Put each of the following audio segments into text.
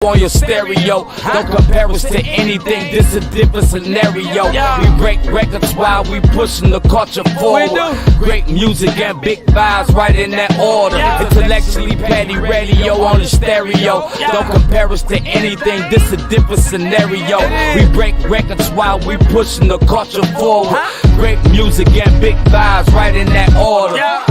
on your stereo. Don't compare us to anything, this a different scenario. We break records while we pushing the culture forward. Great music and big vibes right in that order. Intellectually petty radio on the stereo. Don't compare us to anything, this a different scenario. We break records while we pushing the culture forward. Great music and big vibes right in that order.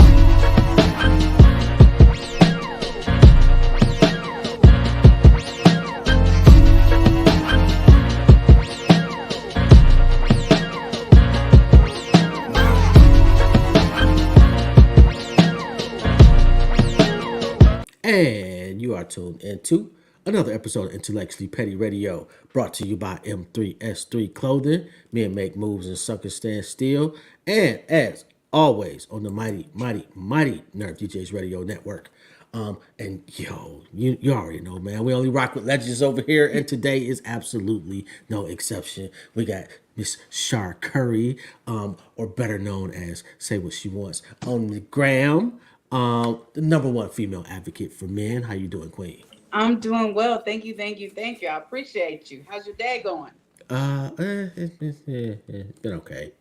And you are tuned into another episode of Intellectually Petty Radio, brought to you by M3S3 Clothing. Men make moves and suckers stand still. And as always, on the mighty Nerve DJs Radio Network. And yo, you already know, man. We only rock with legends over here, and today is absolutely no exception. We got Miss Shar Curry, or better known as Say What She Wants on the gram. The number one female advocate for men. How you doing, Queen? I'm doing well. Thank you. I appreciate you. How's your day going? It's been okay.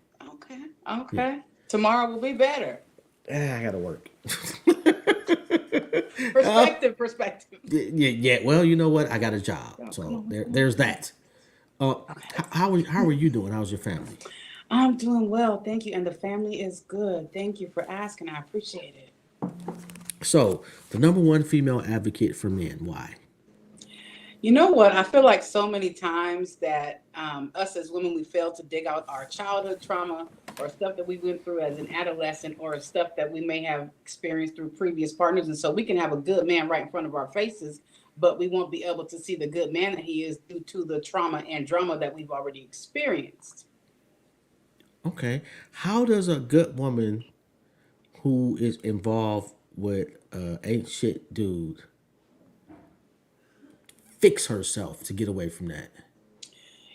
Okay. Yeah. Tomorrow will be better. I gotta work. Perspective. Yeah. Well, you know what? I got a job, so there's that. Okay. How are you doing? How's your family? I'm doing well, thank you, and the family is good. Thank you for asking. I appreciate it. So, the number one female advocate for men. Why? You know what? I feel like so many times that us as women, we fail to dig out our childhood trauma or stuff that we went through as an adolescent or stuff that we may have experienced through previous partners. And so we can have a good man right in front of our faces, but we won't be able to see the good man that he is due to the trauma and drama that we've already experienced. Okay. How does a good woman who is involved with ain't shit dude fix herself to get away from that?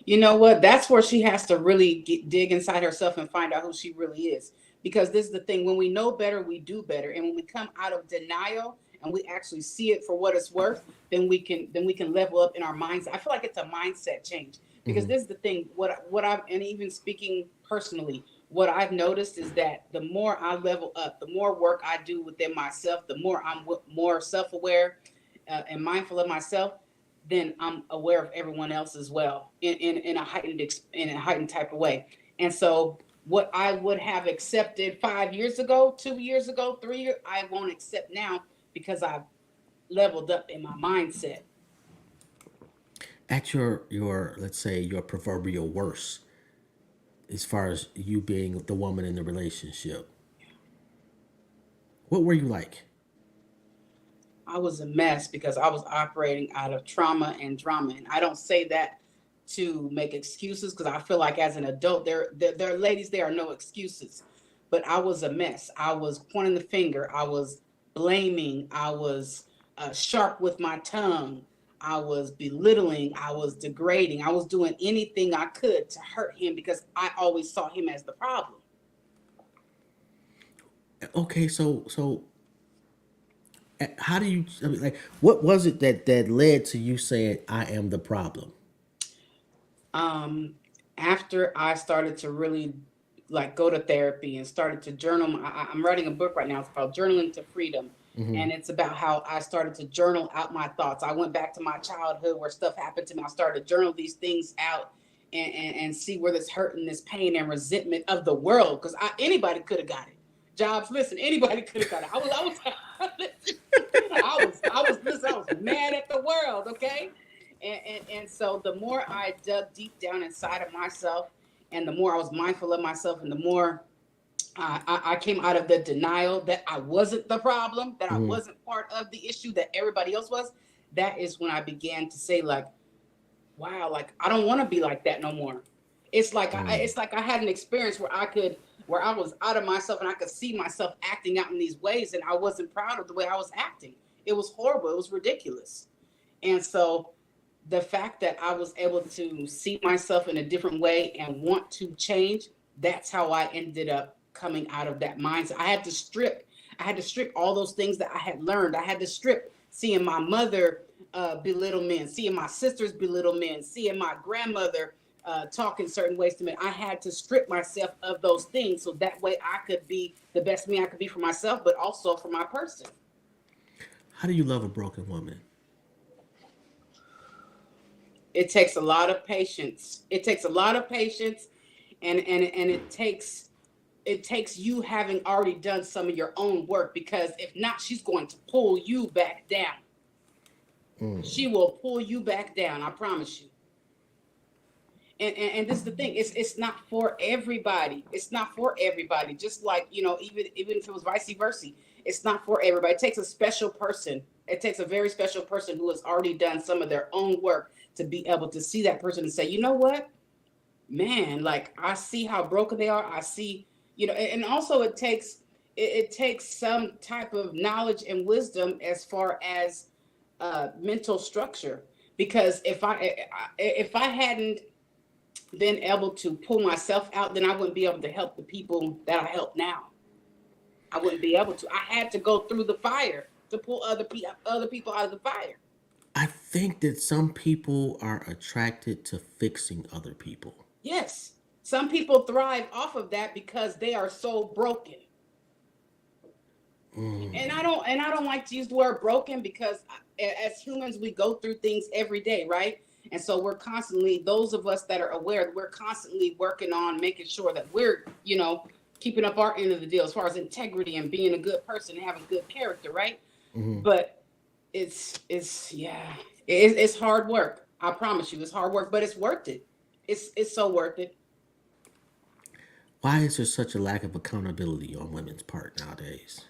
You know what? That's where she has to really dig inside herself and find out who she really is. Because this is the thing, when we know better, we do better. And when we come out of denial and we actually see it for what it's worth, then we can level up in our minds. I feel like it's a mindset change. Because this is the thing, and even speaking personally, what I've noticed is that the more I level up, the more work I do within myself, the more I'm more self-aware and mindful of myself, then I'm aware of everyone else as well in a heightened type of way. And so what I would have accepted 5 years ago, 2 years ago, 3 years, I won't accept now because I've leveled up in my mindset. At your let's say your proverbial worst, as far as you being the woman in the relationship, what were you like? I was a mess because I was operating out of trauma and drama. And I don't say that to make excuses because I feel like as an adult, there ladies, there are no excuses. But I was a mess. I was pointing the finger. I was blaming. I was sharp with my tongue. I was belittling. I was degrading. I was doing anything I could to hurt him because I always saw him as the problem. Okay, so how do you? I mean, like, what was it that led to you saying I am the problem? After I started to really go to therapy and started to journal, I'm writing a book right now. It's called Journaling to Freedom. And it's about how I started to journal out my thoughts. I went back to my childhood where stuff happened to me. I started to journal these things out and see where this hurt and this pain and resentment of the world. Because anybody could have got it. Jobs, listen, anybody could have got it. I was mad at the world, okay? And so the more I dug deep down inside of myself and the more I was mindful of myself and the more I came out of the denial that I wasn't the problem, that I wasn't part of the issue, that everybody else was. That is when I began to say, wow, I don't want to be like that no more. It's like I had an experience where I was out of myself and I could see myself acting out in these ways, and I wasn't proud of the way I was acting. It was horrible. It was ridiculous. And so the fact that I was able to see myself in a different way and want to change, that's how I ended up coming out of that mindset. I had to strip all those things that I had learned. I had to strip seeing my mother belittle men, seeing my sisters belittle men, seeing my grandmother talk in certain ways to me. I had to strip myself of those things so that way I could be the best me I could be for myself, but also for my person. How do you love a broken woman? It takes a lot of patience. It takes a lot of patience, and it takes you having already done some of your own work, because if not, she's going to pull you back down. She will pull you back down, I promise you. And this is the thing, it's not for everybody. It's not for everybody. Just like, even if it was vice versa, it's not for everybody. It takes a special person. It takes a very special person who has already done some of their own work to be able to see that person and say, you know what, man, like, I see how broken they are. I see, and also it takes some type of knowledge and wisdom as far as mental structure. Because if I hadn't been able to pull myself out, then I wouldn't be able to help the people that I help now. I wouldn't be able to. I had to go through the fire to pull other people out of the fire. I think that some people are attracted to fixing other people. Yes. Some people thrive off of that because they are so broken. And I don't like to use the word broken, because as humans, we go through things every day, right? And so we're constantly, those of us that are aware, we're constantly working on making sure that we're, keeping up our end of the deal as far as integrity and being a good person and having good character, right? But it's hard work. I promise you, it's hard work, but it's worth it. It's so worth it. Why is there such a lack of accountability on women's part nowadays?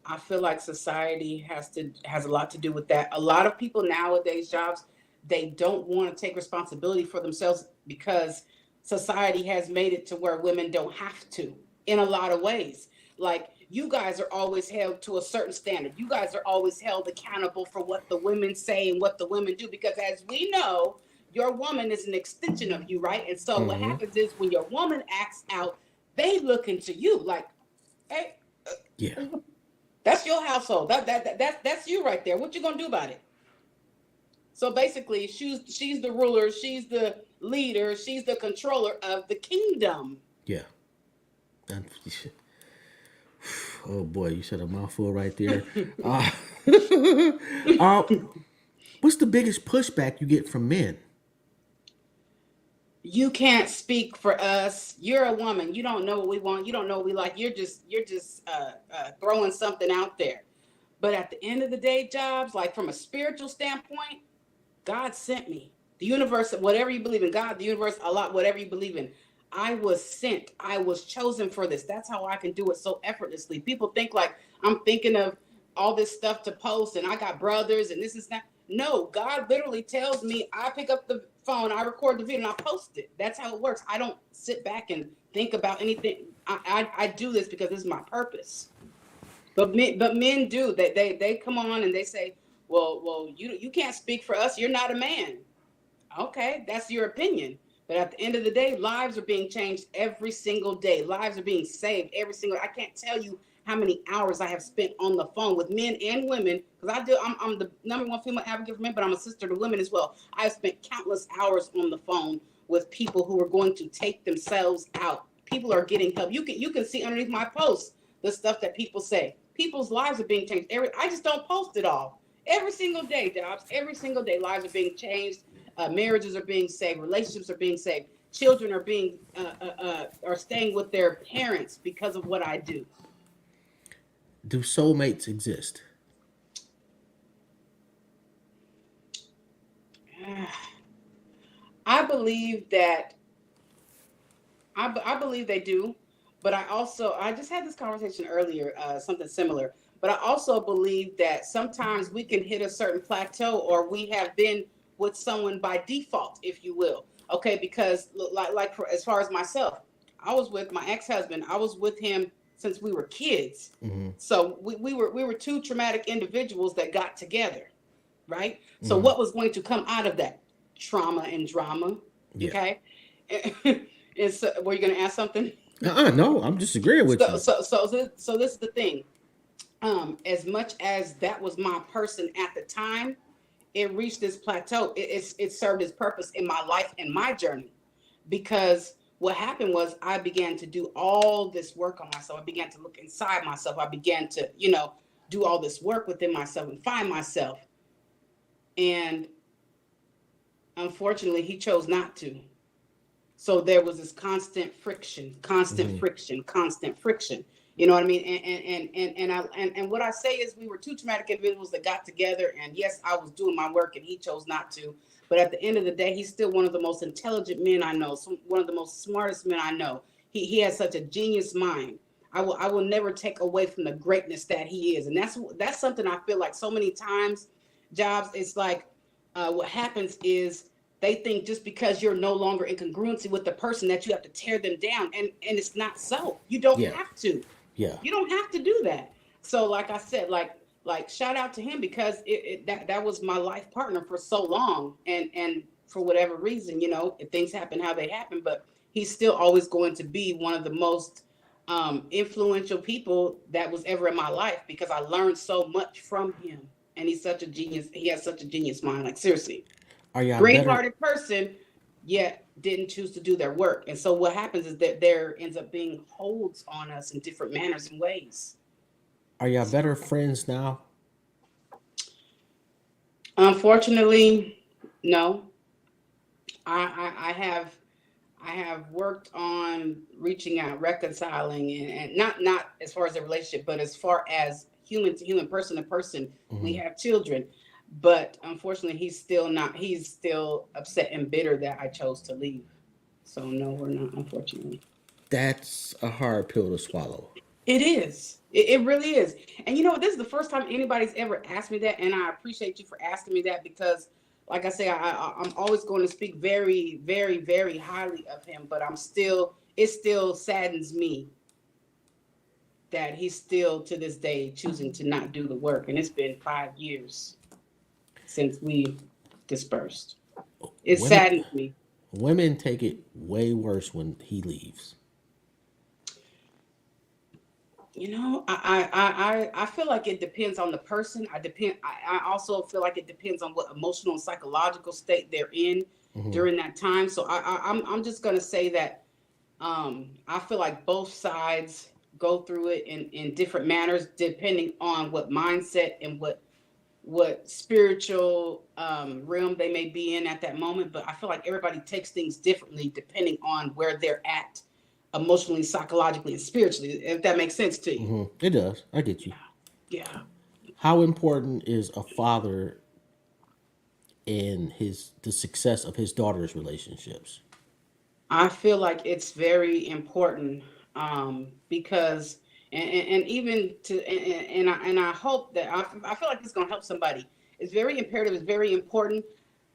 I feel like society has a lot to do with that. A lot of people nowadays, jobs, they don't want to take responsibility for themselves because society has made it to where women don't have to in a lot of ways. Like, you guys are always held to a certain standard. You guys are always held accountable for what the women say and what the women do, because as we know, your woman is an extension of you, right? And so what happens is when your woman acts out, they look into you like, hey, Yeah. that's your household. That's you right there. What you gonna do about it? So basically, she's the ruler, she's the leader, she's the controller of the kingdom. Yeah. Oh boy, you said a mouthful right there. What's the biggest pushback you get from men? You can't speak for us. You're a woman. You don't know what we want. You don't know what we like. You're just throwing something out there. But at the end of the day, jobs, like from a spiritual standpoint, God sent me. The universe, whatever you believe in, God, the universe, Allah, whatever you believe in. I was sent. I was chosen for this. That's how I can do it so effortlessly. People think like I'm thinking of all this stuff to post and I got brothers and this is not. No, God literally tells me, I pick up the phone, I record the video, and I post it. That's how it works. I don't sit back and think about anything. I do this because this is my purpose. But men do. They come on and they say, well, you can't speak for us. You're not a man. Okay, that's your opinion. But at the end of the day, lives are being changed every single day. Lives are being saved every single. I can't tell you how many hours I have spent on the phone with men and women, because I'm the #1 female advocate for men, but I'm a sister to women as well. I've spent countless hours on the phone with people who are going to take themselves out. People are getting help. You can see underneath my posts the stuff that people say. People's lives are being changed. I just don't post it all. Every single day, jobs. Every single day, lives are being changed. Marriages are being saved. Relationships are being saved. Children are being are staying with their parents because of what I do. Do soulmates exist? I believe that. I believe they do, but I just had this conversation earlier, something similar. But I also believe that sometimes we can hit a certain plateau, or we have been with someone by default, if you will. Okay, because as far as myself, I was with my ex-husband. I was with him since we were kids. So we were two traumatic individuals that got together, right? So what was going to come out of that? Trauma and drama. Yeah. Okay. And so, were you going to ask something? No, I'm just agreeing with you. So this is the thing. as much as that was my person at the time, it reached this plateau. It served its purpose in my life and my journey, because what happened was I began to do all this work on myself. I began to look inside myself. I began to, do all this work within myself and find myself. And unfortunately, he chose not to. So there was this constant friction, constant friction. You know what I mean? And what I say is, we were two traumatic individuals that got together, and yes, I was doing my work and he chose not to. But at the end of the day, he's still one of the most intelligent men I know, one of the most smartest men I know. He has such a genius mind. I will never take away from the greatness that he is. And that's something I feel like so many times, Jobs, it's like what happens is they think just because you're no longer in congruency with the person that you have to tear them down. And it's not so. You don't have to. Yeah. You don't have to do that. So like I said, like shout out to him, because that was my life partner for so long. And for whatever reason, if things happen how they happen, but he's still always going to be one of the most influential people that was ever in my life, because I learned so much from him. And he's such a genius. He has such a genius mind. Like, seriously. Are y'all Great-hearted person, yet didn't choose to do their work. And so what happens is that there ends up being holds on us in different manners and ways. Are y'all better friends now? Unfortunately, no. I have worked on reaching out, reconciling, and not as far as a relationship, but as far as human to human, person to person. We have children. But unfortunately, he's still upset and bitter that I chose to leave. So no, we're not, unfortunately. That's a hard pill to swallow. It is. It really is. And this is the first time anybody's ever asked me that. And I appreciate you for asking me that, because like I say, I'm always going to speak very, very, very highly of him, but it still saddens me that he's still to this day choosing to not do the work. And it's been 5 years since we dispersed. It saddens me. Women take it way worse when he leaves. I feel like it depends on the person. I also feel like it depends on what emotional and psychological state they're in during that time. So I'm just gonna say that I feel like both sides go through it in different manners, depending on what mindset and what spiritual realm they may be in at that moment. But I feel like everybody takes things differently depending on where they're at emotionally, psychologically, and spiritually, if that makes sense to you. It does. I get you. Yeah. How important is a father in the success of his daughter's relationships? I feel like it's very important, because and even to and I hope that I feel like it's going to help somebody. It's very imperative. It's very important.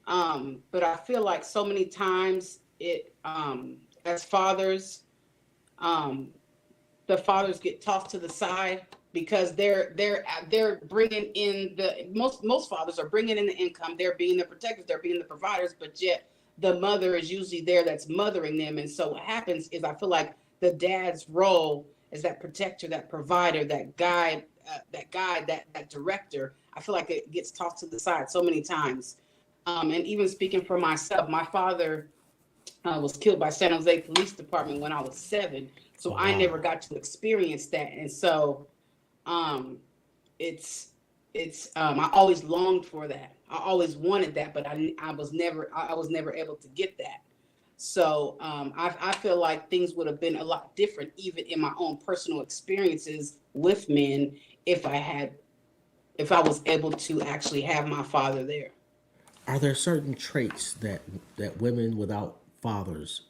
But I feel like so many times as fathers, the fathers get tossed to the side, because they're bringing in most fathers are bringing in the income. They're being the protectors. They're being the providers. But yet the mother is usually there that's mothering them. And so what happens is, I feel like the dad's role as that protector, that provider, that guide, that director, I feel like it gets tossed to the side so many times. And even speaking for myself, my father was killed by San Jose Police Department when I was 7. So I never got to experience that. And so I always longed for that. I always wanted that, but I was never able to get that. So I feel like things would have been a lot different, even in my own personal experiences with men, if I was able to actually have my father there. Are there certain traits that women without fathers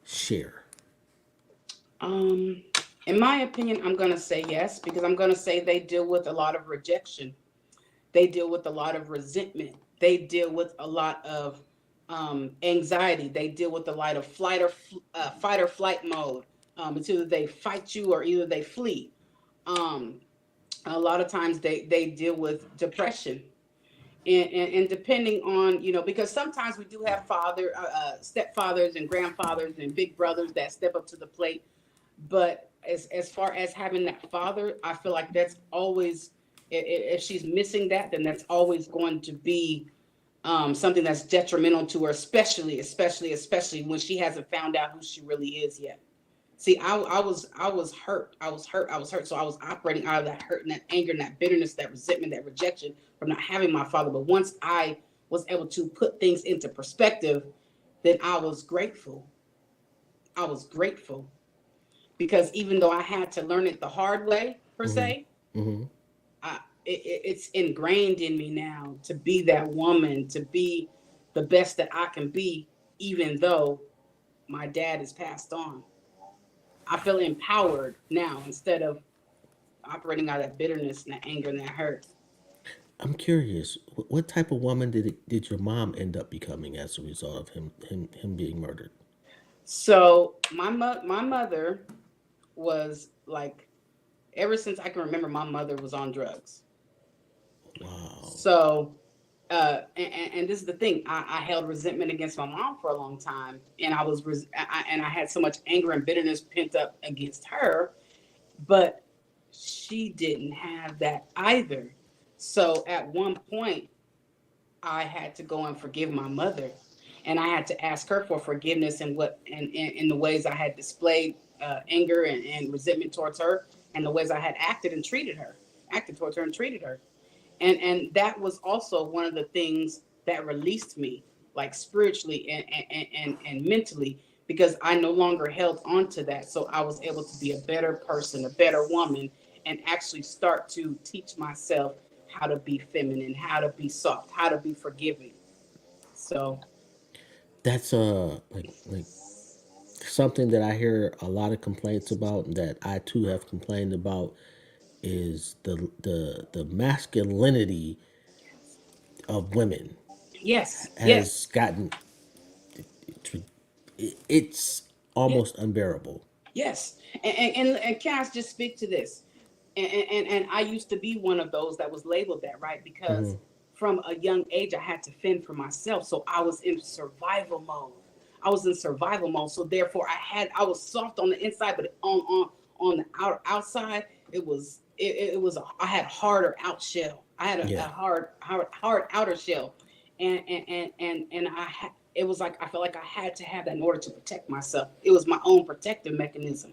share? In my opinion, I'm going to say yes, because I'm going to say they deal with a lot of rejection. They deal with a lot of resentment. They deal with a lot of anxiety. They deal with a lot of fight or flight mode. It's either they fight you or either they flee. A lot of times they deal with depression. And depending on, because sometimes we do have stepfathers and grandfathers and big brothers that step up to the plate. But as far as having that father, I feel like that's always, if she's missing that, then that's always going to be something that's detrimental to her, especially when she hasn't found out who she really is yet. See, I was hurt. I was hurt. So I was operating out of that hurt and that anger and that bitterness, that resentment, that rejection from not having my father. But once I was able to put things into perspective, then I was grateful. I was grateful because even though I had to learn it the hard way, per se, Mm-hmm. it's ingrained in me now to be that woman, to be the best that I can be, even though my dad is passed on. I feel empowered now instead of operating out of that bitterness and that anger and that hurt. I'm curious, what type of woman did your mom end up becoming as a result of him being murdered? So my mother was like, ever since I can remember, my mother was on drugs. Wow. So, and this is the thing, I held resentment against my mom for a long time, and I had so much anger and bitterness pent up against her, but she didn't have that either. So at one point, I had to go and forgive my mother, and I had to ask her for forgiveness in what and in the ways I had displayed anger and resentment towards her, and the ways I had acted towards her and treated her. And that was also one of the things that released me, like spiritually and mentally, because I no longer held on to that. So I was able to be a better person, a better woman, and actually start to teach myself how to be feminine, how to be soft, how to be forgiving. So That's like something that I hear a lot of complaints about, and that I too have complained about, is the masculinity of women yes, yes, has gotten it's yes. almost unbearable. Yes, and can I just speak to this? And I used to be one of those that was labeled that, right? Because Hmm. from a young age, I had to fend for myself, so I was in survival mode. I was in survival mode, so therefore I was soft on the inside, but on the outside, I had harder out shell. I had a Yeah, hard outer shell, and it was like I felt like I had to have that in order to protect myself. It was my own protective mechanism.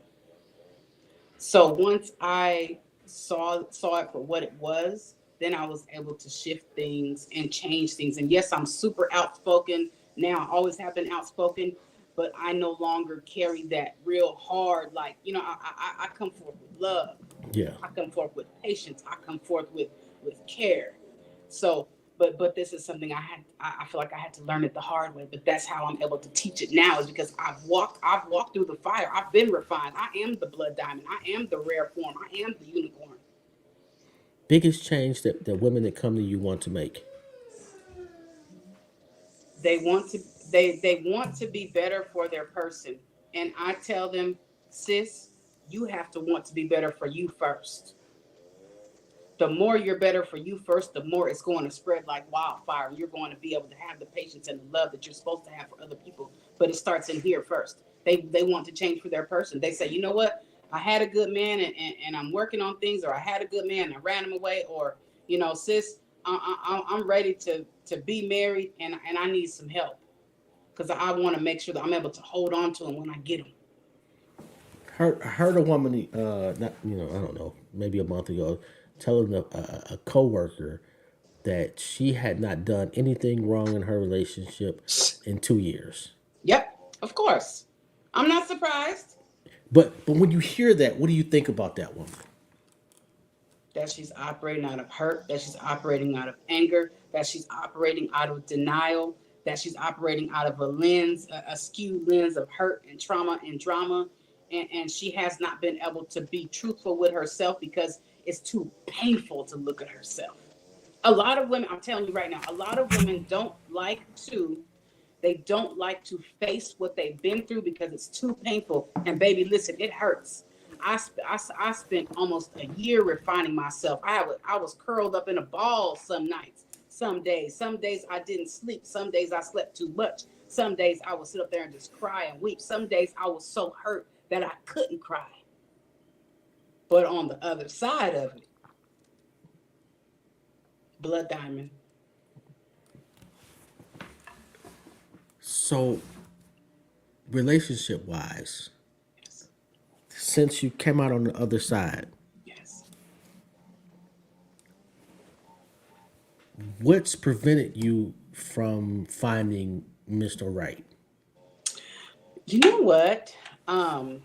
So once I saw it for what it was, then I was able to shift things and change things. And yes, I'm super outspoken now. I always have been outspoken, but I no longer carry that real hard. Like I come forth with love. yeah. I come forth with patience. I come forth with care. So, but this is something I feel like I had to learn it the hard way. But that's how I'm able to teach it now, is because I've walked through the fire. I've been refined. I am the blood diamond. I am the rare form. I am the unicorn. Biggest change that women that come to you want to make. They want to they want to be better for their person, and I tell them, sis, you have to want to be better for you first. The more you're better for you first, the more it's going to spread like wildfire. You're going to be able to have the patience and the love that you're supposed to have for other people. But it starts in here first. They want to change for their person. They say, you know what? I had a good man and I'm working on things, or I had a good man and I ran him away, or sis, I'm ready to be married and I need some help because I want to make sure that I'm able to hold on to him when I get him. Heard a woman, not I don't know, maybe a month ago, telling a coworker that she had not done anything wrong in her relationship in 2 years. Yep, of course. I'm not surprised But when you hear that, what do you think about that woman? that she's operating out of hurt, that she's operating out of anger, that she's operating out of denial, that she's operating out of a skewed lens of hurt and trauma and drama. And she has not been able to be truthful with herself because it's too painful to look at herself. A lot of women, I'm telling you right now, a lot of women don't like to face what they've been through because it's too painful. And baby, listen, it hurts. I spent almost a year refining myself. I was curled up in a ball some nights, some days. Some days I didn't sleep. Some days I slept too much. Some days I would sit up there and just cry and weep. Some days I was so hurt that I couldn't cry. But on the other side of it, Blood Diamond. So, relationship wise, Yes. since you came out on the other side, Yes. what's prevented you from finding Mr. Right? You know what? Um,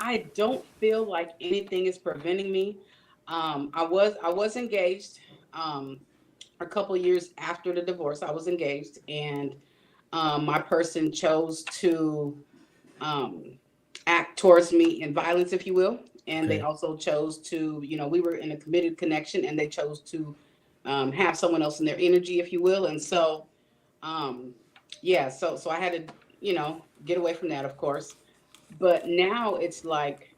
I don't feel like anything is preventing me. I was engaged a couple of years after the divorce. I was engaged, and my person chose to um, act towards me in violence, if you will. And they Okay. also chose to, we were in a committed connection, and they chose to have someone else in their energy, if you will. And so, um, yeah, so I had to, get away from that, of course. But now it's like,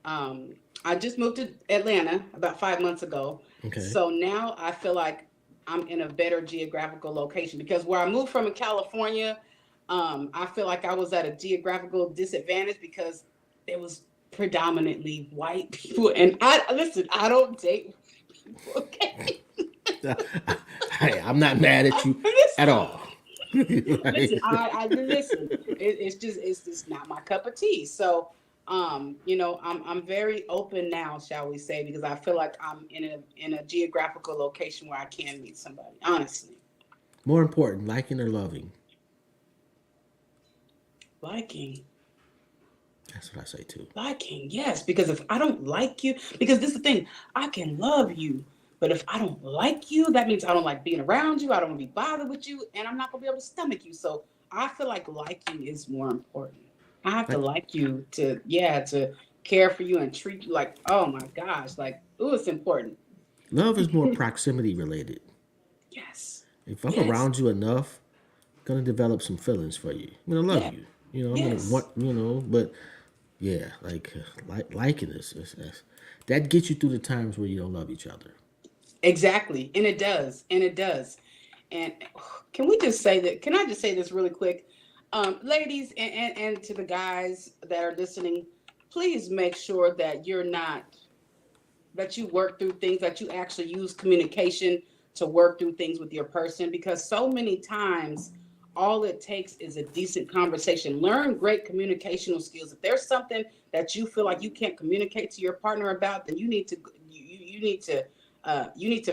I just moved to Atlanta about 5 months ago. Okay. So now I feel like I'm in a better geographical location because where I moved from in California, I feel like I was at a geographical disadvantage because it was predominantly white people. And I don't date white people, okay? Hey, I'm not mad at you at all. Listen, Like, I listen. It's just not my cup of tea. So, I'm very open now, shall we say, because I feel like I'm in a geographical location where I can meet somebody. Honestly, more important, liking or loving? liking, That's what I say too. liking, yes. Because if I don't like you, because this is the thing, I can love you, but if I don't like you, that means I don't like being around you. I don't want to be bothered with you, and I'm not gonna be able to stomach you. So I feel like liking is more important. I have to Like, like you to, yeah, to care for you and treat you like, oh my gosh, like, oh, it's important. love is more proximity related. Yes, If I'm yes, around you enough, I'm gonna develop some feelings for you. I'm gonna love yeah, you. I'm gonna yes, want, but yeah, liking that gets you through the times where you don't love each other. exactly. And it does, and it does. And can we just say that? Can I just say this really quick? Ladies and to the guys that are listening, please make sure that that you work through things, that you actually use communication to work through things with your person, because so many times all it takes is a decent conversation. Learn great communicational skills. If there's something that you feel like you can't communicate to your partner about, then you need to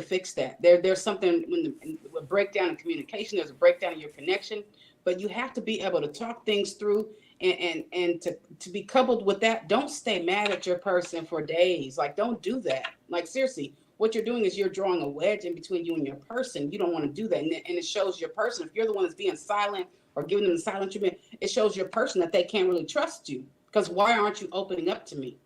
fix that. There's something when a breakdown in communication, there's a breakdown in your connection, but you have to be able to talk things through and to be coupled with that. Don't stay mad at your person for days. Like, don't do that. Like, seriously, what you're doing is you're drawing a wedge in between you and your person. You don't want to do that, and it shows your person. If you're the one that's being silent or giving them the silent treatment, it shows your person that they can't really trust you. Because why aren't you opening up to me?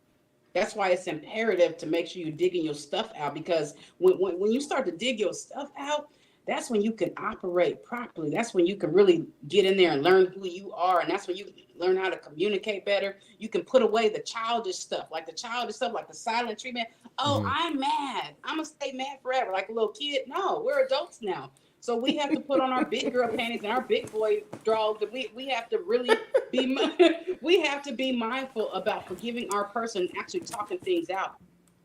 That's why it's imperative to make sure you're digging your stuff out, because when you start to dig your stuff out, that's when you can operate properly. That's when you can really get in there and learn who you are. And that's when you learn how to communicate better. You can put away the childish stuff, like the silent treatment. Oh, Hmm. I'm mad. I'm going to stay mad forever like a little kid. No, we're adults now. So we have to put on our big girl panties and our big boy drawers. We have to really be we have to be mindful about forgiving our person and actually talking things out.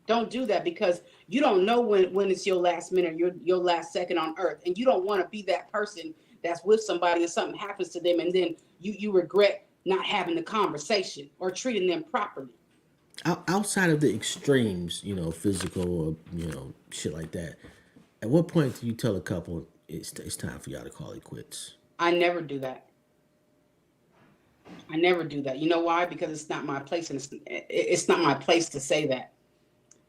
Don't do that, because you don't know when it's your last minute, your last second on earth, and you don't want to be that person that's with somebody and something happens to them, and then you regret not having the conversation or treating them properly. Outside of the extremes, physical or shit like that. At what point do you tell a couple it's time for y'all to call it quits? I never do that. I never do that. You know why? Because it's not my place, and it's not my place to say that.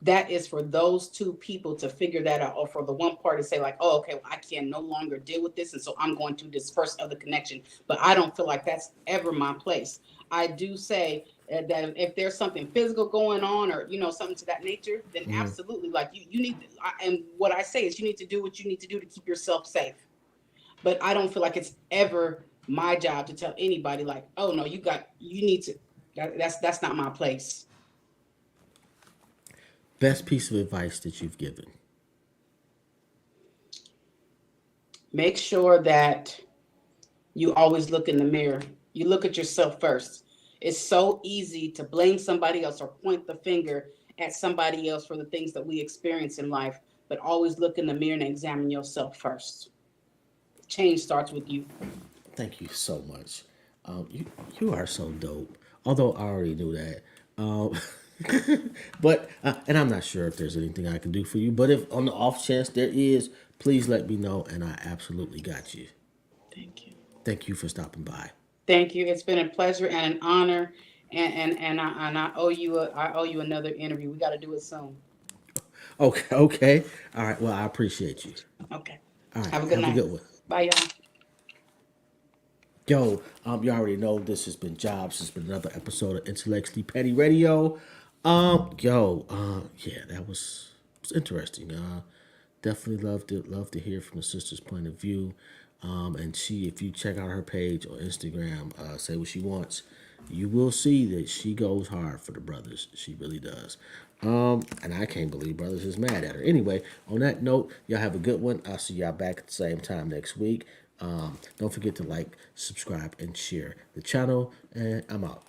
That is for those two people to figure that out, or for the one party to say like, oh, okay, well, I can no longer deal with this, and so I'm going to this first other connection. But I don't feel like that's ever my place. I do say that if there's something physical going on, or something to that nature, then Hmm. absolutely, like you need to, and what I say is you need to do what you need to do to keep yourself safe. But I don't feel like it's ever my job to tell anybody like, oh no, you need to. That's not my place. Best piece of advice that you've given. Make sure that you always look in the mirror. You look at yourself first. It's so easy to blame somebody else or point the finger at somebody else for the things that we experience in life, but always look in the mirror and examine yourself first. Change starts with you. Thank you so much. You are so dope. Although I already knew that. Um, but and I'm not sure if there's anything I can do for you. But if on the off chance there is, please let me know, and I absolutely got you. Thank you. Thank you for stopping by. Thank you. It's been a pleasure and an honor. And I owe you another interview. We got to do it soon. Okay, okay. All right. Well, I appreciate you. Okay. All right. Have a good Have a night. good one. Bye, y'all. Yo, you already know this has been Jobs. This has been another episode of Intellectually Petty Radio. Yeah, that was interesting. Definitely love to hear from the sister's point of view. And if you check out her page on Instagram, say what she wants, you will see that she goes hard for the brothers. She really does. And I can't believe brothers is mad at her. Anyway, on that note, y'all have a good one. I'll see y'all back at the same time next week. Don't forget to like, subscribe, and share the channel. And I'm out.